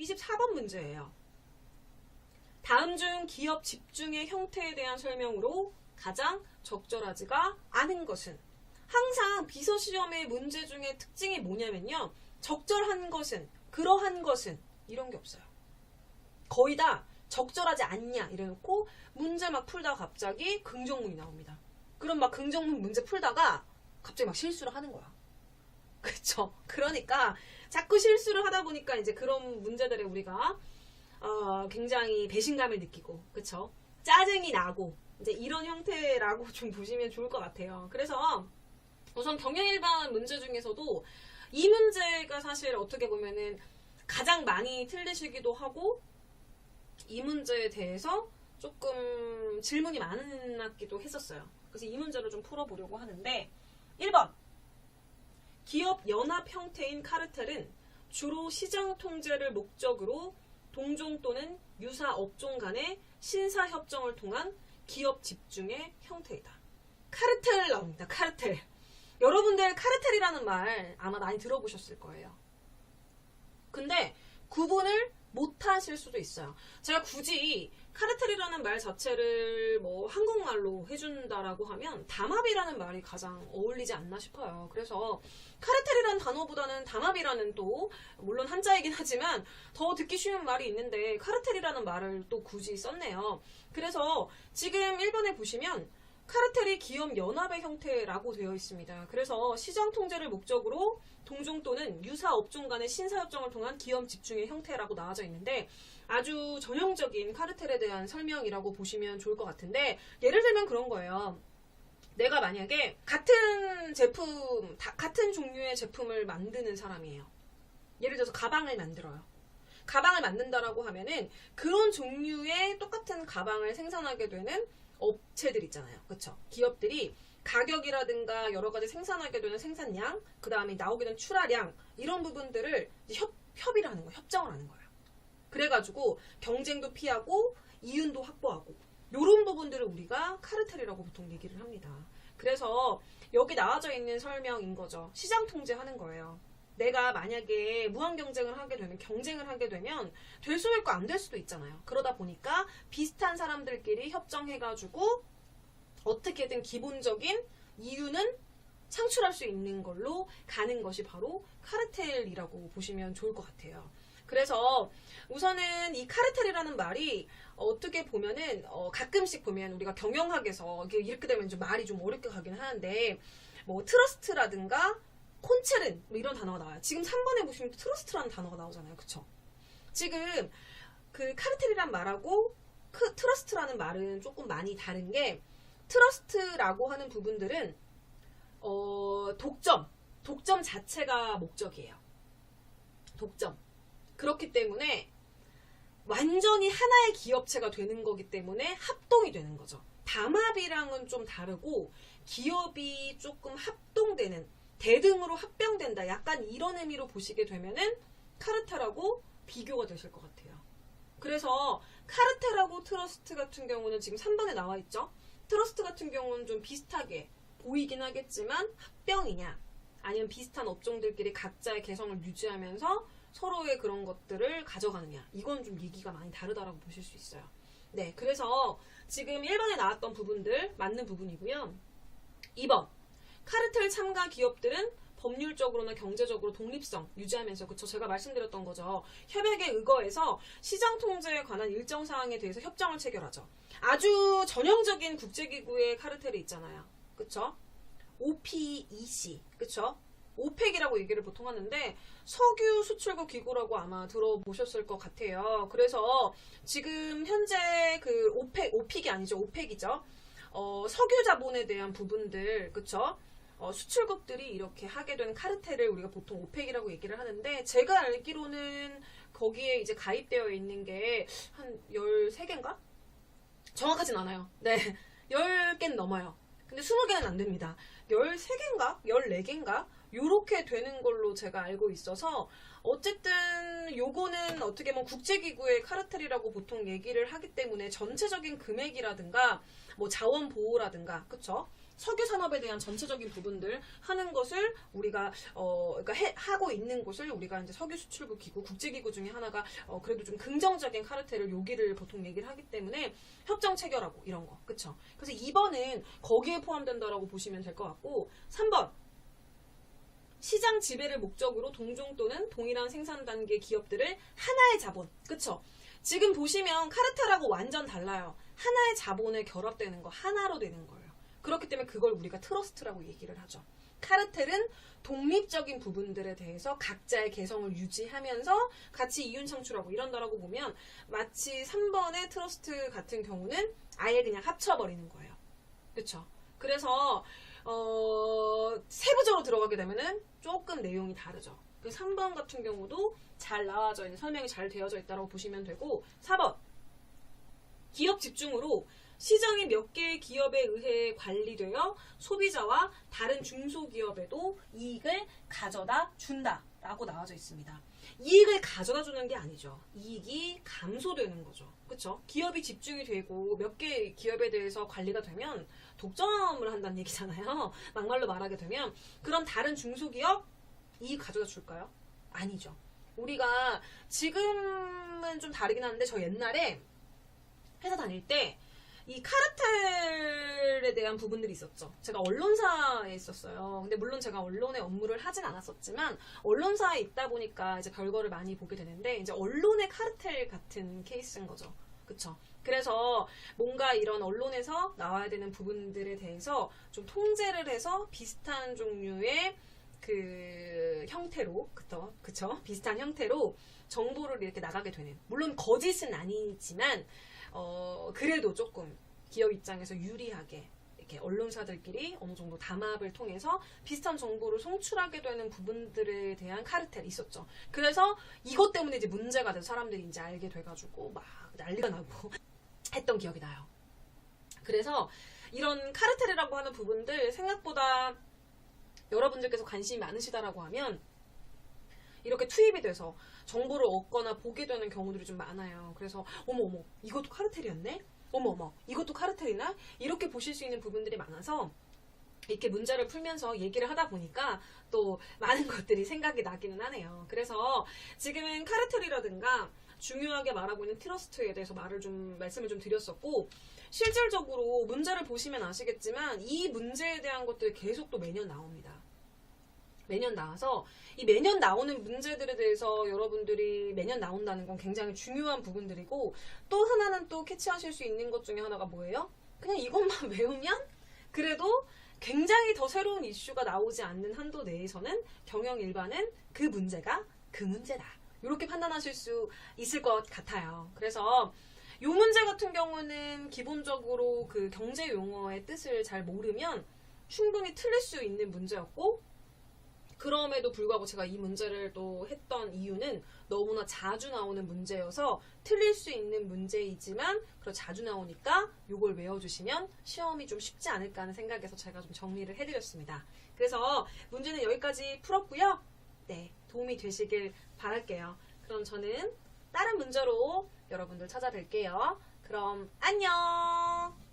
24번 문제예요. 다음 중 기업 집중의 형태에 대한 설명으로 가장 적절하지가 않은 것은? 항상 비서시험의 문제 중에 특징이 뭐냐면요. 적절한 것은, 그러한 것은 이런 게 없어요. 거의 다 적절하지 않냐 이래놓고 문제 막 풀다가 갑자기 긍정문이 나옵니다. 그럼 막 긍정문 문제 풀다가 갑자기 막 실수를 하는 거야. 그쵸? 그러니까 자꾸 실수를 하다 보니까 이제 그런 문제들에 우리가 굉장히 배신감을 느끼고, 그쵸? 짜증이 나고, 이제 이런 형태라고 좀 보시면 좋을 것 같아요. 그래서 우선 경영 일반 문제 중에서도 이 문제가 사실 어떻게 보면은 가장 많이 틀리시기도 하고, 이 문제에 대해서 조금 질문이 많았기도 했었어요. 그래서 이 문제를 좀 풀어보려고 하는데, 1번. 기업 연합 형태인 카르텔은 주로 시장 통제를 목적으로 동종 또는 유사 업종 간의 신사 협정을 통한 기업 집중의 형태이다. 카르텔 나옵니다. 카르텔. 여러분들 카르텔이라는 말 아마 많이 들어보셨을 거예요. 근데 구분을 못 하실 수도 있어요. 제가 굳이 카르텔이라는 말 자체를 뭐 한국말로 해준다라고 하면 담합이라는 말이 가장 어울리지 않나 싶어요. 그래서 카르텔이라는 단어보다는 담합이라는, 또 물론 한자이긴 하지만 더 듣기 쉬운 말이 있는데 카르텔이라는 말을 또 굳이 썼네요. 그래서 지금 1번에 보시면 카르텔이 기업 연합의 형태라고 되어 있습니다. 그래서 시장 통제를 목적으로 동종 또는 유사 업종 간의 신사협정을 통한 기업 집중의 형태라고 나와져 있는데, 아주 전형적인 카르텔에 대한 설명이라고 보시면 좋을 것 같은데, 예를 들면 그런 거예요. 내가 만약에 같은 제품, 같은 종류의 제품을 만드는 사람이에요. 예를 들어서 가방을 만들어요. 가방을 만든다라고 하면은 그런 종류의 똑같은 가방을 생산하게 되는 업체들 있잖아요. 그쵸? 기업들이 가격이라든가 여러 가지 생산하게 되는 생산량, 그 다음에 나오게 되는 출하량, 이런 부분들을 협의를 하는 거예요. 협정을 하는 거예요. 그래가지고 경쟁도 피하고 이윤도 확보하고, 이런 부분들을 우리가 카르텔이라고 보통 얘기를 합니다. 그래서 여기 나와져 있는 설명인 거죠. 시장 통제하는 거예요. 내가 만약에 무한 경쟁을 하게 되면 될 수도 있고 안 될 수도 있잖아요. 그러다 보니까 비슷한 사람들끼리 협정해가지고 어떻게든 기본적인 이유는 창출할 수 있는 걸로 가는 것이 바로 카르텔이라고 보시면 좋을 것 같아요. 그래서 우선은 이 카르텔이라는 말이 어떻게 보면은 가끔씩 보면 우리가 경영학에서 이렇게 되면 좀 말이 좀 어렵게 가긴 하는데, 뭐 트러스트라든가 콘체른 뭐 이런 단어가 나와요. 지금 3번에 보시면 트러스트라는 단어가 나오잖아요. 그쵸? 지금 그 카르텔이란 말하고 트러스트라는 말은 조금 많이 다른 게, 트러스트라고 하는 부분들은 독점 자체가 목적이에요. 독점. 그렇기 때문에 완전히 하나의 기업체가 되는 거기 때문에 합동이 되는 거죠. 담합이랑은 좀 다르고 기업이 조금 합동되는, 대등으로 합병된다, 약간 이런 의미로 보시게 되면은 카르텔하고 비교가 되실 것 같아요. 그래서 카르텔하고 트러스트 같은 경우는 지금 3번에 나와 있죠. 트러스트 같은 경우는 좀 비슷하게 보이긴 하겠지만 합병이냐, 아니면 비슷한 업종들끼리 각자의 개성을 유지하면서 서로의 그런 것들을 가져가느냐, 이건 좀 얘기가 많이 다르다라고 보실 수 있어요. 네, 그래서 지금 1번에 나왔던 부분들 맞는 부분이고요. 2번, 카르텔 참가 기업들은 법률적으로나 경제적으로 독립성 유지하면서, 그쵸, 제가 말씀드렸던 거죠. 협약에 의거해서 시장 통제에 관한 일정 사항에 대해서 협정을 체결하죠. 아주 전형적인 국제기구의 카르텔이 있잖아요. 그쵸? OPEC, 그쵸? 오펙이라고 얘기를 보통 하는데 석유 수출국 기구라고 아마 들어보셨을 것 같아요. 그래서 지금 현재 그 오펙이 아니죠. 오펙이죠. 석유 자본에 대한 부분들, 그쵸? 수출국들이 이렇게 하게 된 카르텔을 우리가 보통 오펙이라고 얘기를 하는데, 제가 알기로는 거기에 이제 가입되어 있는 게 한 13개인가? 정확하진 않아요. 네. 10개는 넘어요. 근데 20개는 안 됩니다. 13개인가? 14개인가? 요렇게 되는 걸로 제가 알고 있어서, 어쨌든 요거는 어떻게 보면 국제기구의 카르텔이라고 보통 얘기를 하기 때문에 전체적인 금액이라든가 뭐 자원 보호라든가, 그쵸? 석유 산업에 대한 전체적인 부분들 하는 것을 우리가 그러니까 하고 있는 곳을 우리가 이제 석유 수출국 기구, 국제기구 중에 하나가 그래도 좀 긍정적인 카르텔을 여기를 보통 얘기를 하기 때문에 협정 체결하고 이런 거, 그쵸? 그래서 2번은 거기에 포함된다라고 보시면 될 것 같고 3번 시장 지배를 목적으로 동종 또는 동일한 생산 단계 기업들을 하나의 자본, 그쵸? 지금 보시면 카르텔하고 완전 달라요. 하나의 자본에 결합되는 거, 하나로 되는 거예요. 그렇기 때문에 그걸 우리가 트러스트라고 얘기를 하죠. 카르텔은 독립적인 부분들에 대해서 각자의 개성을 유지하면서 같이 이윤 창출하고 이런다라고 보면 마치 3번의 트러스트 같은 경우는 아예 그냥 합쳐버리는 거예요. 그렇죠? 그래서 세부적으로 들어가게 되면은 조금 내용이 다르죠. 그 3번 같은 경우도 잘 나와져 있는, 설명이 잘 되어져 있다고 보시면 되고 4번 기업 집중으로 시장이 몇 개의 기업에 의해 관리되어 소비자와 다른 중소기업에도 이익을 가져다 준다라고 나와져 있습니다. 이익을 가져다 주는 게 아니죠. 이익이 감소되는 거죠. 그렇죠? 기업이 집중이 되고 몇 개의 기업에 대해서 관리가 되면 독점을 한다는 얘기잖아요. 막말로 말하게 되면 그럼 다른 중소기업 이익 가져다 줄까요? 아니죠. 우리가 지금은 좀 다르긴 하는데 저 옛날에 회사 다닐 때 이 카르텔에 대한 부분들이 있었죠. 제가 언론사에 있었어요. 근데 물론 제가 언론의 업무를 하진 않았었지만 언론사에 있다 보니까 이제 별거를 많이 보게 되는데 이제 언론의 카르텔 같은 케이스인 거죠. 그쵸? 그래서 뭔가 이런 언론에서 나와야 되는 부분들에 대해서 좀 통제를 해서 비슷한 종류의 그 형태로, 그쵸? 비슷한 형태로 정보를 이렇게 나가게 되는. 물론 거짓은 아니지만 그래도 조금 기업 입장에서 유리하게 이렇게 언론사들끼리 어느 정도 담합을 통해서 비슷한 정보를 송출하게 되는 부분들에 대한 카르텔이 있었죠. 그래서 이것 때문에 이제 문제가 돼서 사람들이 이제 알게 돼가지고 막 난리가 나고 했던 기억이 나요. 그래서 이런 카르텔이라고 하는 부분들 생각보다 여러분들께서 관심이 많으시다라고 하면 이렇게 투입이 돼서 정보를 얻거나 보게 되는 경우들이 좀 많아요. 그래서 어머 이것도 카르텔이었네? 어머 이것도 카르텔이나? 이렇게 보실 수 있는 부분들이 많아서 이렇게 문제를 풀면서 얘기를 하다 보니까 또 많은 것들이 생각이 나기는 하네요. 그래서 지금은 카르텔이라든가 중요하게 말하고 있는 트러스트에 대해서 말씀을 좀 드렸었고 실질적으로 문제를 보시면 아시겠지만 이 문제에 대한 것들이 계속 또 매년 나옵니다. 매년 나와서 이 매년 나오는 문제들에 대해서 여러분들이 매년 나온다는 건 굉장히 중요한 부분들이고 또 하나는 또 캐치하실 수 있는 것 중에 하나가 뭐예요? 그냥 이것만 외우면 그래도 굉장히 더 새로운 이슈가 나오지 않는 한도 내에서는 경영 일반은 그 문제가 그 문제다. 이렇게 판단하실 수 있을 것 같아요. 그래서 이 문제 같은 경우는 기본적으로 그 경제 용어의 뜻을 잘 모르면 충분히 틀릴 수 있는 문제였고 그럼에도 불구하고 제가 이 문제를 또 했던 이유는 너무나 자주 나오는 문제여서 틀릴 수 있는 문제이지만 자주 나오니까 이걸 외워주시면 시험이 좀 쉽지 않을까 하는 생각에서 제가 좀 정리를 해드렸습니다. 그래서 문제는 여기까지 풀었고요. 네, 도움이 되시길 바랄게요. 그럼 저는 다른 문제로 여러분들 찾아뵐게요. 그럼 안녕!